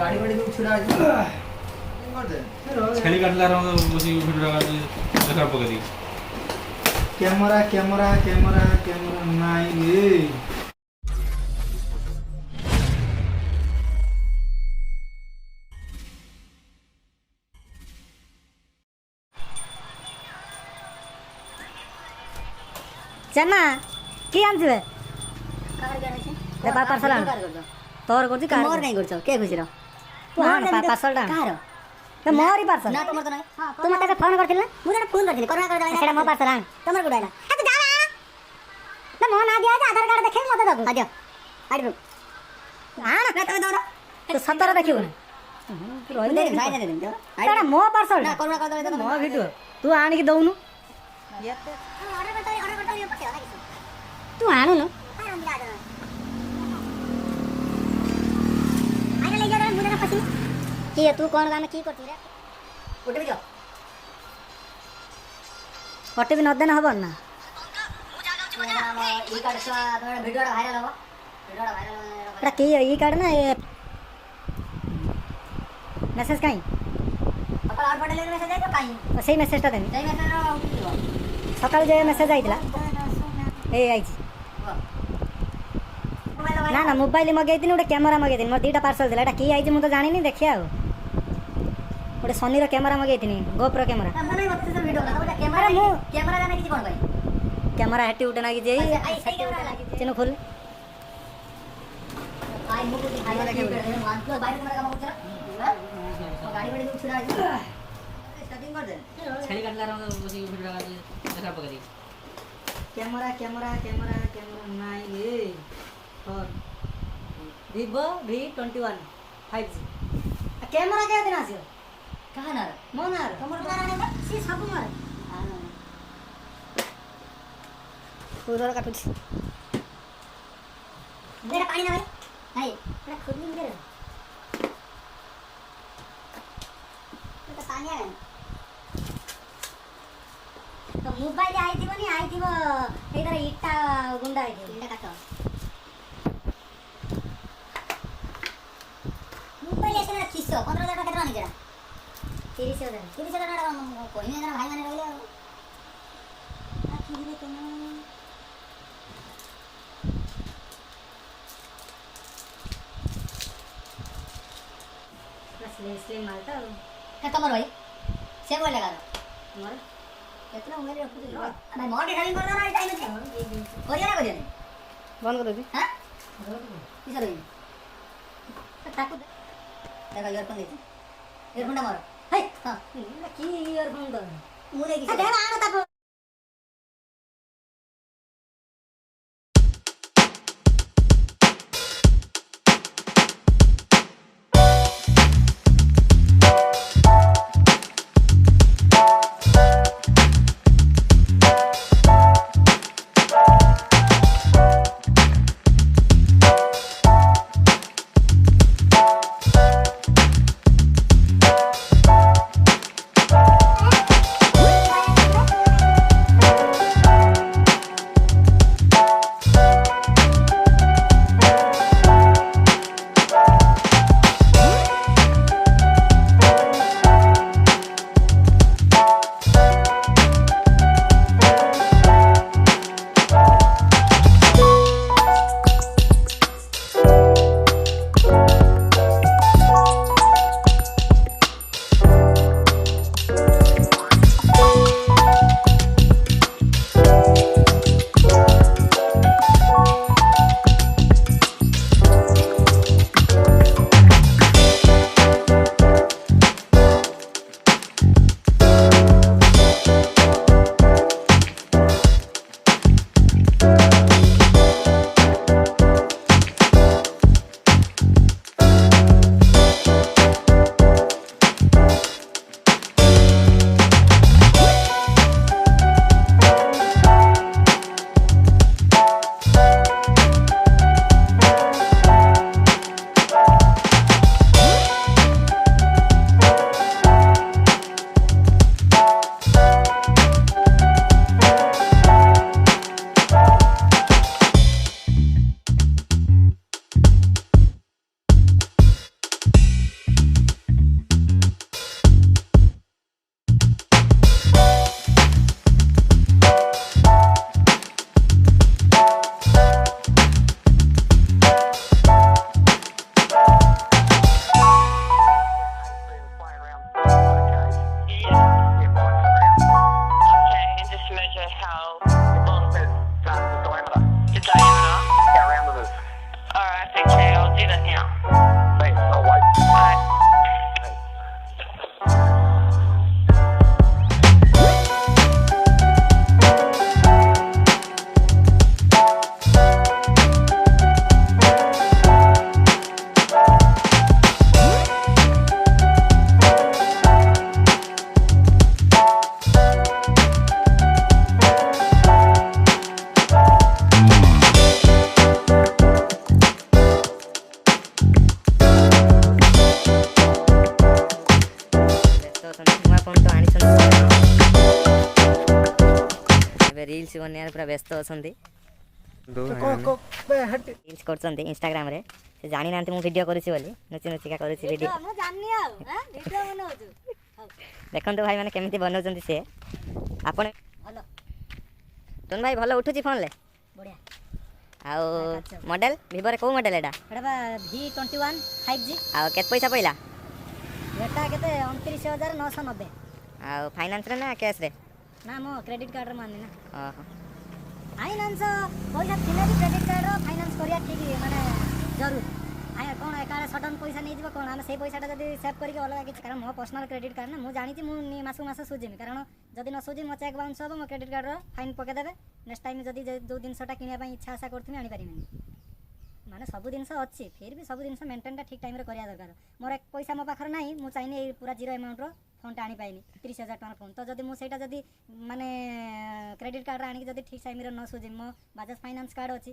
गाड़ी वाड़ी को छुड़ा छेली काटला रे बसी वीडियो देखा पकड़ी कैमरा कैमरा कैमरा कैमरा नहीं रे चना की आनथिबे कार गाड़ी से ते बा पार्सल आन तोर करछि कार मोर नहीं करछो के खुशी रो तू आन पार्सल डान कार ते मोरी पार्सल ना तुमर तो नहीं तू मते फोन करथिल ना मुझे फोन करथिल कोरोना कर देला सेडा मो पार्सल आन तुमर गुडाला ए तू जा ना मो ना दिया आधार कार्ड देखे मते दबु आ जा आइबो आन ना तुम दौड़ा तू सतर देखिबो रोई दे भाई दे दे सेडा मो पार्सल ना कोरोना कर देला मो वीडियो तू आन के दउनु ऑर्डर करता ये पटे वाला तू आनु न आइले ले जा मुझे ना पसी की तू कोन गाना की करती रे उठ भी जाओ कटे भी न देना हबन ना ई कार्ड से तुम्हारा वीडियो वायरल हो वीडियो वायरल एटा की ई कार्ड ना ये मैसेज काई पकड़ और पटे ले मैसेज आइ तो काई सेही मैसेज ता देनी जय मैसेज उठियो सकाळ जे मैसेज आइतला ए आइछि ना ना मोबाइल मगेइथिन गोटे कैमरा मगेइथिन मोर दीटा पार्सल दिला एटा की आइछि मु तो जानिनी देखिया आ गोटे सोनी रो कैमरा मगेइथिन गोप्रो कैमरा मने मत से वीडियो ना अरे कैमरा मु कैमरा जाने की कोन भाई कैमरा हेटी उठे नागी जे आई सही कैमरा लागी चिनो खोल आई मुको दिखाई वाला के मान तो बाहर कैमरा काम करछा गाड़ी वाड़ी को छुड़ा स्टार्टिंग कर दे छेली काटला रे बसी वीडियो देखा पकड़ी कैमरा कैमरा कैमरा कैमरा नहीं रे और Vivo V21 5G कैमरा के दिन आसियो कहां ना मोनार तुमर तो ना सी सब मार पूरा काटुछ मेरा पानी ना भाई नहीं एटा खुली दे तो पानी आ तो मोबाइल आइथिबो एकर इटा गुंडा आइथिबो इंडा काटो मोबाइल ऐसे ना 15,000 टका केतना निजरा 30,000 30,000 टका कोई नहीं भाई माने रहले आ किले केना स्लिम मालता का तमर भाई से बोल लगा मोर कितना उम्र रखु दे भाई मोर ड्राइविंग कर रहा है टाइम में करिया ना करिया बंद कर दे हां किसर ताकू देखा ईयरफोन देती ईयरफोन मारो हे हां की ईयरफोन दो मुने की दे आनो ताको ରିଲ୍ସ ବନେଇବାରେ ପୁରା ବ୍ୟସ୍ତ ଅଛନ୍ତି हट ରିଲ୍ସ କରୁଛନ୍ତି ଇନଷ୍ଟାଗ୍ରାମରେ ସେ ଜାଣିନାହାନ୍ତି ମୁଁ ଭିଡ଼ିଓ କରୁଛି ବୋଲି ନୁଚି ନୁଚିକା କରୁଛି ଭିଡ଼ିଓ ମୁଁ ଜାଣିନି ଆଉ ଭିଡ଼ିଓ ବନଉଛୁ ଦେଖନ୍ତୁ ଭାଇମାନେ କେମିତି ବନାଉଛନ୍ତି ସେ ଆପଣ ଭଲ ଟୁନ୍ ଭାଇ ଭଲ ଉଠୁଛି ଫୋନ୍ରେ ବଢ଼ିଆ ଆଉ ମଡ଼େଲ୍ ଭିଭୋରେ କେଉଁ ମଡ଼େଲ୍ ଏଇଟା ଏଇଟା ବା V21 5G ଆଉ କେତେ ପଇସା ପଇଲା ଏଟା କେତେ 29,990 ଆଉ ଫାଇନାନ୍ସରେ ନା କ୍ୟାସ୍ରେ ନା ମୋ କ୍ରେଡିଟ୍ କାର୍ଡ଼ରେ ମାନି ନା ଓହୋ ଫାଇନାନ୍ସ ପଇସା ଥିଲେ ବି କ୍ରେଡିଟ୍ କାର୍ଡ଼ର ଫାଇନାନ୍ସ କରିବା ଠିକ୍ ମାନେ ଜରୁରୀ କ'ଣ ଏକାବେଳେ ସଡନ୍ ପଇସା ନେଇଯିବ କ'ଣ ଆମେ ସେଇ ପଇସାଟା ଯଦି ସେଭ୍ କରିକି ଅଲଗା କିଛି କାରଣ ମୋ ପର୍ସନାଲ୍ କ୍ରେଡିଟ୍ କାର୍ଡ଼ ନା ମୁଁ ଜାଣିଛି ମୁଁ ମାସକୁ ମାସ ସୁଝିବି କାରଣ ଯଦି ନ ସୁଝିବି ମୋ ଚେକ୍ ବାଉନ୍ସ ହେବ ମୋ କ୍ରେଡିଟ୍ କାର୍ଡ଼ର ଫାଇନ୍ ପକାଇଦେବେ ନେକ୍ସଟ ଟାଇମ୍ ଯଦି ଯେଉଁ ଜିନିଷଟା କିଣିବା ପାଇଁ ଇଚ୍ଛା ଆଶା କରୁଥିବି ଆଣିପାରିବିନି ମାନେ ସବୁ ଜିନିଷ ଅଛି ଫିର୍ ବି ସବୁ ଜିନିଷ ମେଣ୍ଟେନ୍ଟା ଠିକ୍ ଟାଇମ୍ରେ କରିବା ଦରକାର ମୋର ଏକ ପଇସା ମୋ ପାଖରେ ନାହିଁ ମୁଁ ଚାହିଁନି ଏଇ ପୁରା ଜିରୋ ଆମାଉଣ୍ଟର ଫୋନ୍ଟା ଆଣିପାଇନି 30,000 ଟଙ୍କାର ଫୋନ୍ ତ ଯଦି ମୁଁ ସେଇଟା ଯଦି ମାନେ କ୍ରେଡିଟ୍ କାର୍ଡ଼ରେ ଆଣିକି ଯଦି ଠିକ୍ ଟାଇମ୍ରେ ନ ସୁଝିବି ମୋ ବାଜାଜ ଫାଇନାନ୍ସ କାର୍ଡ଼ ଅଛି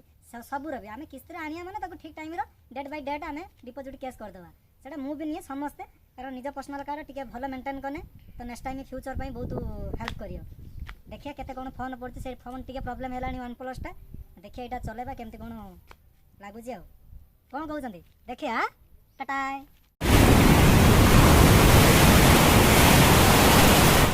ସବୁର ବି ଆମେ କିସ୍ତିରେ ଆଣିବା ମାନେ ତାକୁ ଠିକ୍ ଟାଇମ୍ର ଡେଟ୍ ବାଇ ଡେଟ୍ ଆମେ ଡିପୋଜିଟ୍ କ୍ୟାସ୍ କରିଦେବା ସେଇଟା ମୁଁ ବି ନିଏ ସମସ୍ତେ କାରଣ ନିଜ ପର୍ସନାଲ୍ କାର୍ଡ଼ ଟିକେ ଭଲ ମେଣ୍ଟେନ୍ କଲେ ତ ନେକ୍ସଟ ଟାଇମ୍ ଫ୍ୟୁଚର୍ ପାଇଁ ବହୁତ ହେଲ୍ପ କରିବ ଦେଖିବା କେତେ କ'ଣ ଫୋନ୍ ପଡ଼ୁଛି ସେ ଫୋନ୍ ଟିକେ ପ୍ରୋବ୍ଲେମ୍ ହେଲାଣି OnePlusଟା ଦେଖିବା ଏଇଟା ଚଲେଇବା କେମିତି କ'ଣ ଲାଗୁଛି ଆଉ କ'ଣ କହୁଛନ୍ତି ଦେଖିବା ଟାଟା